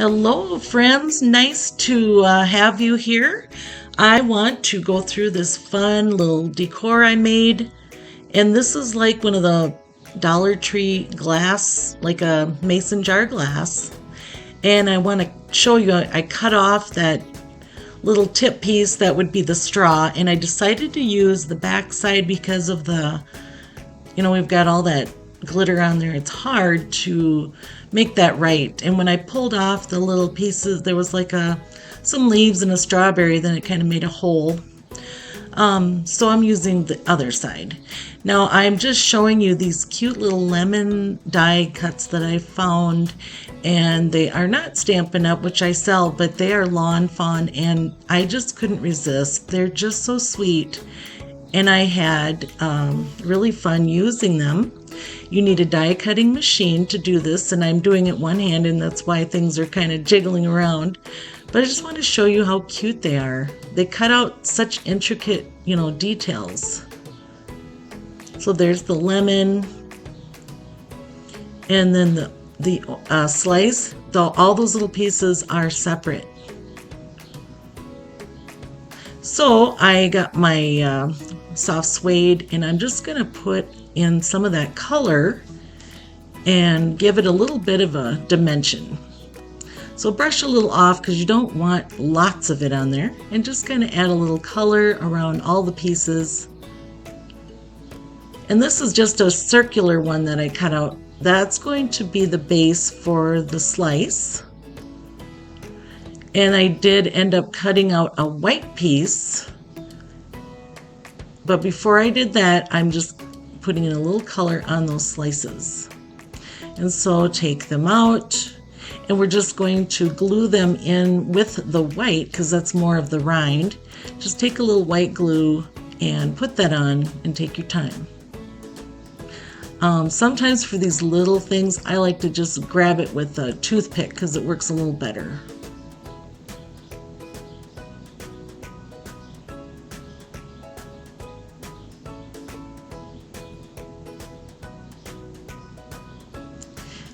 Hello, friends. Nice to have you here. I want to go through this fun little decor I made. And this is like one of the Dollar Tree glass, like a mason jar glass. And I want to show you, I cut off that little tip piece that would be the straw. And I decided to use the back side because of we've got all that glitter on there. It's hard to make that right. And when I pulled off the little pieces, there was like some leaves and a strawberry, then it kind of made a hole. So I'm using the other side. Now I'm just showing you these cute little lemon die cuts that I found, and they are not Stampin' Up, which I sell, but they are Lawn Fawn, and I just couldn't resist. They're just so sweet, and I had really fun using them. You need a die cutting machine to do this, and I'm doing it one hand, and that's why things are kind of jiggling around. But I just want to show you how cute they are. They cut out such intricate, details. So there's the lemon, and then the slice. All those little pieces are separate. So I got my soft suede, and I'm just going to put in some of that color and give it a little bit of a dimension. So brush a little off because you don't want lots of it on there, and just kind of add a little color around all the pieces. And this is just a circular one that I cut out. That's going to be the base for the slice. And I did end up cutting out a white piece. But before I did that, I'm just putting in a little color on those slices. And so take them out, and we're just going to glue them in with the white because that's more of the rind. Just take a little white glue and put that on, and take your time. Sometimes for these little things, I like to just grab it with a toothpick because it works a little better.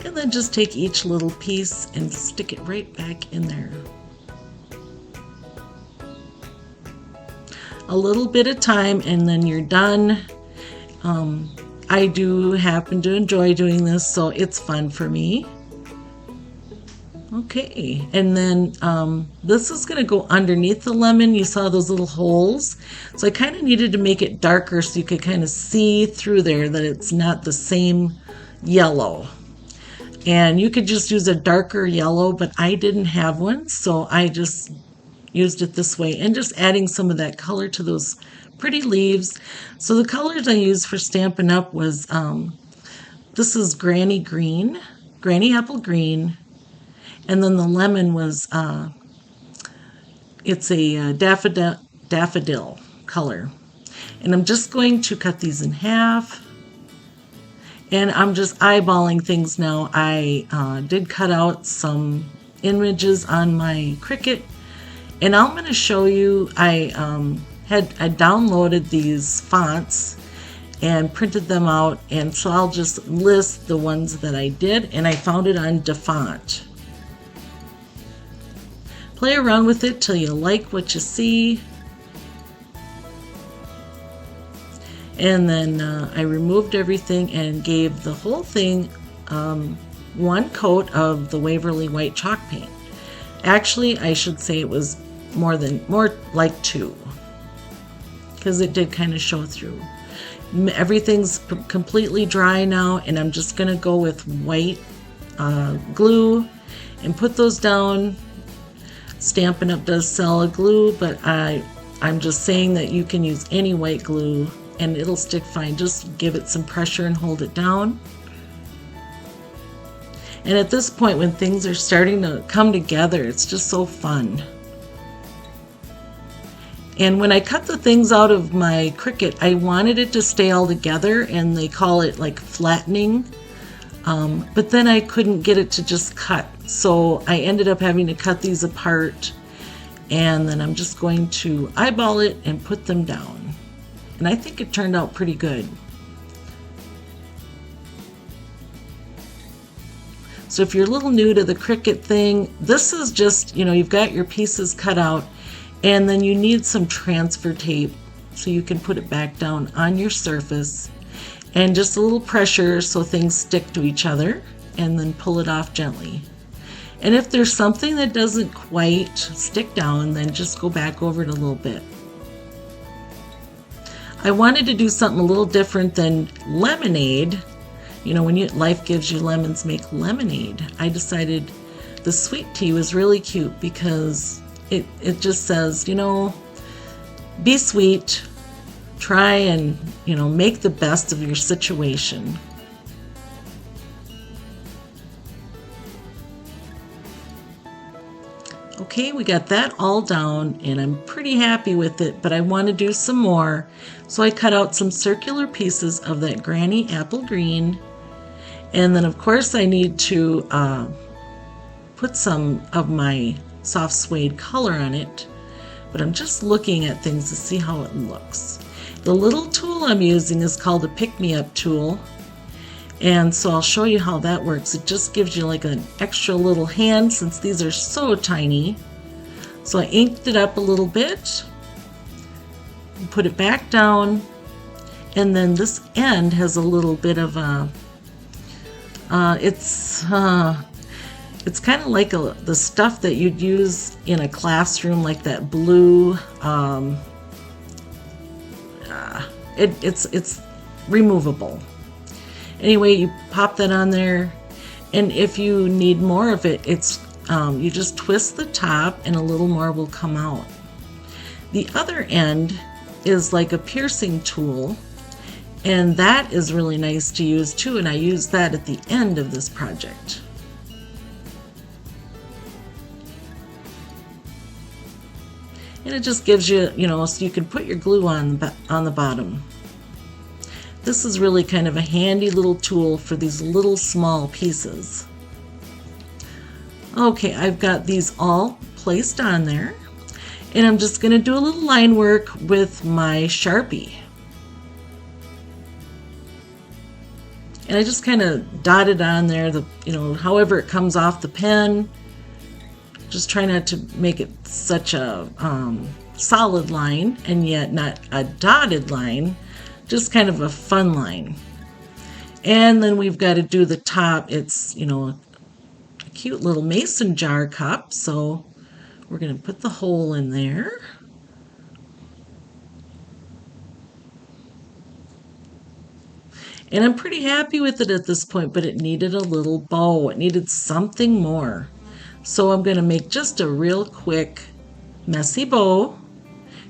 And then just take each little piece and stick it right back in there. A little bit of time, and then you're done. I do happen to enjoy doing this, so it's fun for me. Okay, and then this is going to go underneath the lemon. You saw those little holes. So I kind of needed to make it darker so you could kind of see through there that it's not the same yellow. And you could just use a darker yellow, but I didn't have one, so I just used it this way, and just adding some of that color to those pretty leaves. So the colors I used for Stampin' Up was, this is Granny Apple Green, and then the lemon was, it's a daffodil color. And I'm just going to cut these in half. And I'm just eyeballing things now. I did cut out some images on my Cricut, and I'm going to show you, I downloaded these fonts and printed them out, and so I'll just list the ones that I did, and I found it on DaFont. Play around with it till you like what you see. And then I removed everything and gave the whole thing one coat of the Waverly white chalk paint. Actually, I should say it was more like two, because it did kind of show through. Everything's completely dry now, and I'm just going to go with white glue and put those down. Stampin' Up does sell a glue, but I'm just saying that you can use any white glue and it'll stick fine. Just give it some pressure and hold it down. And at this point, when things are starting to come together, it's just so fun. And when I cut the things out of my Cricut, I wanted it to stay all together, and they call it like flattening. But then I couldn't get it to just cut. So I ended up having to cut these apart, and then I'm just going to eyeball it and put them down. And I think it turned out pretty good. So if you're a little new to the Cricut thing, this is just, you've got your pieces cut out, and then you need some transfer tape so you can put it back down on your surface, and just a little pressure so things stick to each other, and then pull it off gently. And if there's something that doesn't quite stick down, then just go back over it a little bit. I wanted to do something a little different than lemonade. When life gives you lemons, make lemonade. I decided the sweet tea was really cute because it just says, be sweet, try and, make the best of your situation. Okay, we got that all down and I'm pretty happy with it, but I want to do some more. So I cut out some circular pieces of that Granny Apple Green. And then of course I need to put some of my soft suede color on it, but I'm just looking at things to see how it looks. The little tool I'm using is called a pick-me-up tool, and so I'll show you how that works. It just gives you like an extra little hand since these are so tiny. So I inked it up a little bit, put it back down, and then this end has a little bit of a it's kind of like the stuff that you'd use in a classroom, like that blue. It's removable. Anyway, you pop that on there, and if you need more of it, you just twist the top and a little more will come out. The other end is like a piercing tool, and that is really nice to use too, and I use that at the end of this project. And it just gives you, so you can put your glue on the bottom. This is really kind of a handy little tool for these little small pieces. Okay, I've got these all placed on there, and I'm just going to do a little line work with my Sharpie. And I just kind of dotted on there, however it comes off the pen. Just try not to make it such a solid line and yet not a dotted line, just kind of a fun line. And then we've got to do the top. It's, a cute little mason jar cup, so we're going to put the hole in there. And I'm pretty happy with it at this point, but it needed a little bow. It needed something more. So I'm going to make just a real quick messy bow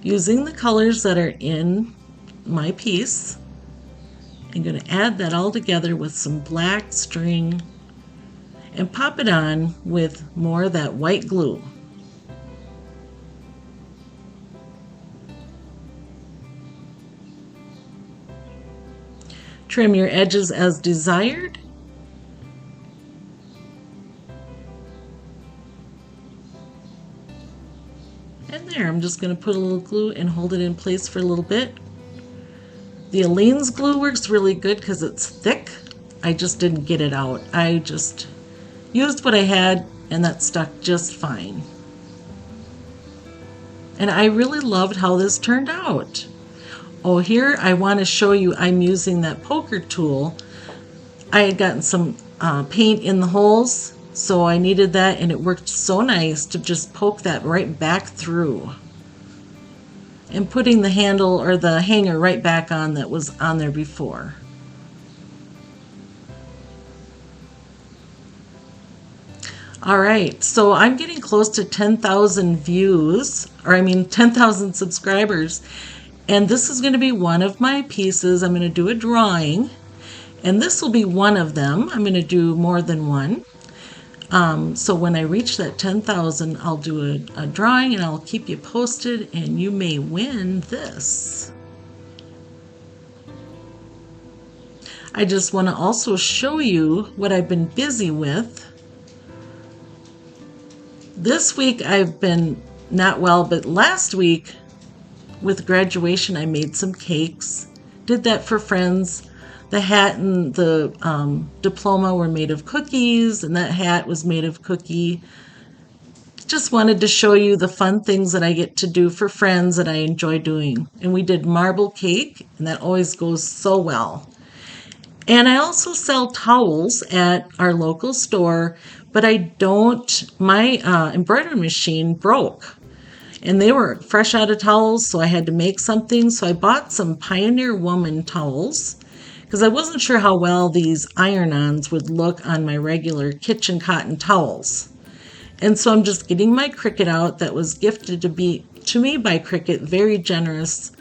using the colors that are in my piece. I'm going to add that all together with some black string and pop it on with more of that white glue. Trim your edges as desired. And there, I'm just going to put a little glue and hold it in place for a little bit. The Aleene's glue works really good because it's thick. I just didn't get it out. I just used what I had and that stuck just fine. And I really loved how this turned out. Oh, here I want to show you I'm using that poker tool. I had gotten some paint in the holes, so I needed that, and it worked so nice to just poke that right back through. And putting the handle or the hanger right back on that was on there before. All right, so I'm getting close to 10,000 views, 10,000 subscribers. And this is going to be one of my pieces. I'm going to do a drawing, and this will be one of them. I'm going to do more than one. So when I reach that 10,000, I'll do a drawing, and I'll keep you posted, and you may win this. I just want to also show you what I've been busy with. This week I've been not well, but last week with graduation I made some cakes, did that for friends. The hat and the diploma were made of cookies, and that hat was made of cookie. Just wanted to show you the fun things that I get to do for friends that I enjoy doing. And we did marble cake, and that always goes so well. And I also sell towels at our local store, but my embroidery machine broke. And they were fresh out of towels, so I had to make something. So I bought some Pioneer Woman towels because I wasn't sure how well these iron-ons would look on my regular kitchen cotton towels. And so I'm just getting my Cricut out that was gifted to me by Cricut, very generous,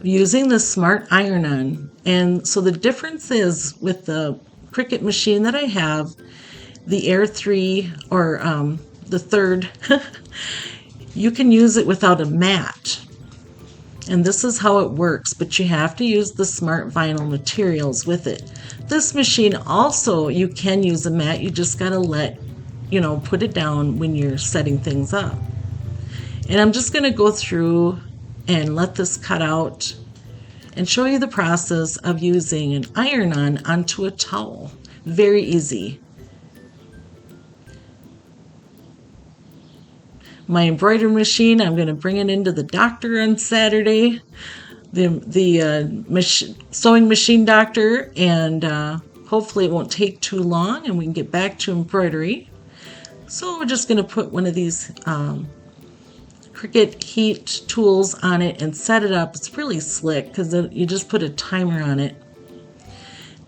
using the Smart Iron-On. And so the difference is with the Cricut machine that I have, the Air 3 or the third, you can use it without a mat. And this is how it works, but you have to use the Smart Vinyl materials with it. This machine also, you can use a mat, you just gotta put it down when you're setting things up. And I'm just gonna go through and let this cut out and show you the process of using an iron-on onto a towel. Very easy. My embroidery machine, I'm going to bring it into the doctor on Saturday, the sewing machine doctor, and hopefully it won't take too long and we can get back to embroidery. So we're just going to put one of these Cricut heat tools on it and set it up. It's really slick because you just put a timer on it.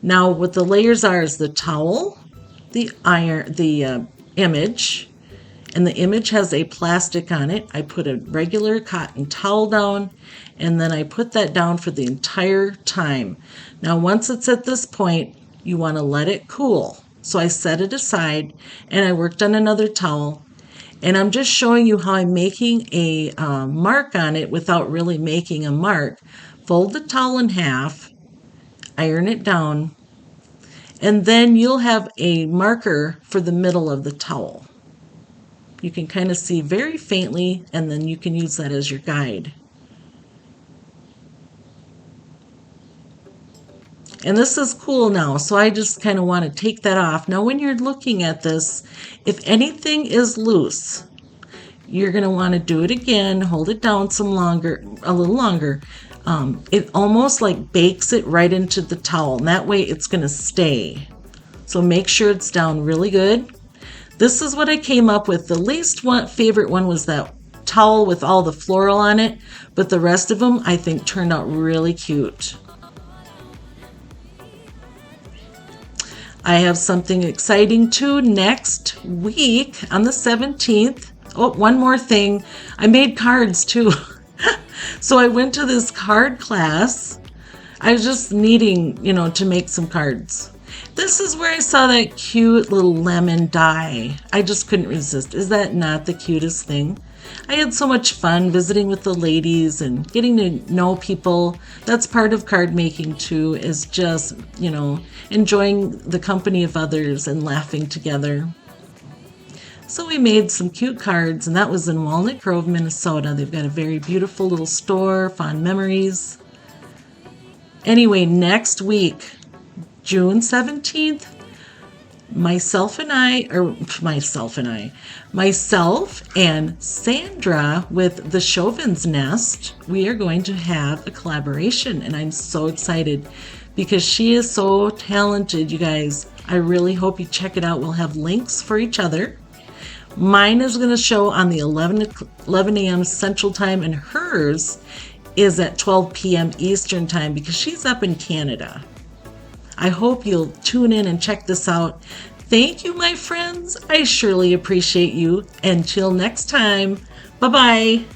Now what the layers are is the towel, the image, and the image has a plastic on it. I put a regular cotton towel down, and then I put that down for the entire time. Now once it's at this point, you want to let it cool. So I set it aside and I worked on another towel, and I'm just showing you how I'm making a mark on it without really making a mark. Fold the towel in half, iron it down, and then you'll have a marker for the middle of the towel. You can kind of see very faintly, and then you can use that as your guide. And this is cool now, so I just kind of want to take that off. Now when you're looking at this, if anything is loose, you're going to want to do it again, hold it down a little longer. It almost like bakes it right into the towel, and that way it's going to stay. So make sure it's down really good. This is what I came up with. The least favorite one was that towel with all the floral on it, but the rest of them I think turned out really cute. I have something exciting too next week on the 17th. Oh, one more thing. I made cards too. So I went to this card class. I was just needing, to make some cards. This is where I saw that cute little lemon die. I just couldn't resist. Is that not the cutest thing? I had so much fun visiting with the ladies and getting to know people. That's part of card making too, is just, enjoying the company of others and laughing together. So we made some cute cards, and that was in Walnut Grove, Minnesota. They've got a very beautiful little store, fond memories. Anyway, next week, June 17th, myself and Sandra with the Chauvin's Nest, we are going to have a collaboration, and I'm so excited because she is so talented, you guys. I really hope you check it out. We'll have links for each other. Mine is going to show on the 11 a.m. Central Time, and hers is at 12 p.m. Eastern Time because she's up in Canada. I hope you'll tune in and check this out. Thank you, my friends. I surely appreciate you. Until next time, bye-bye.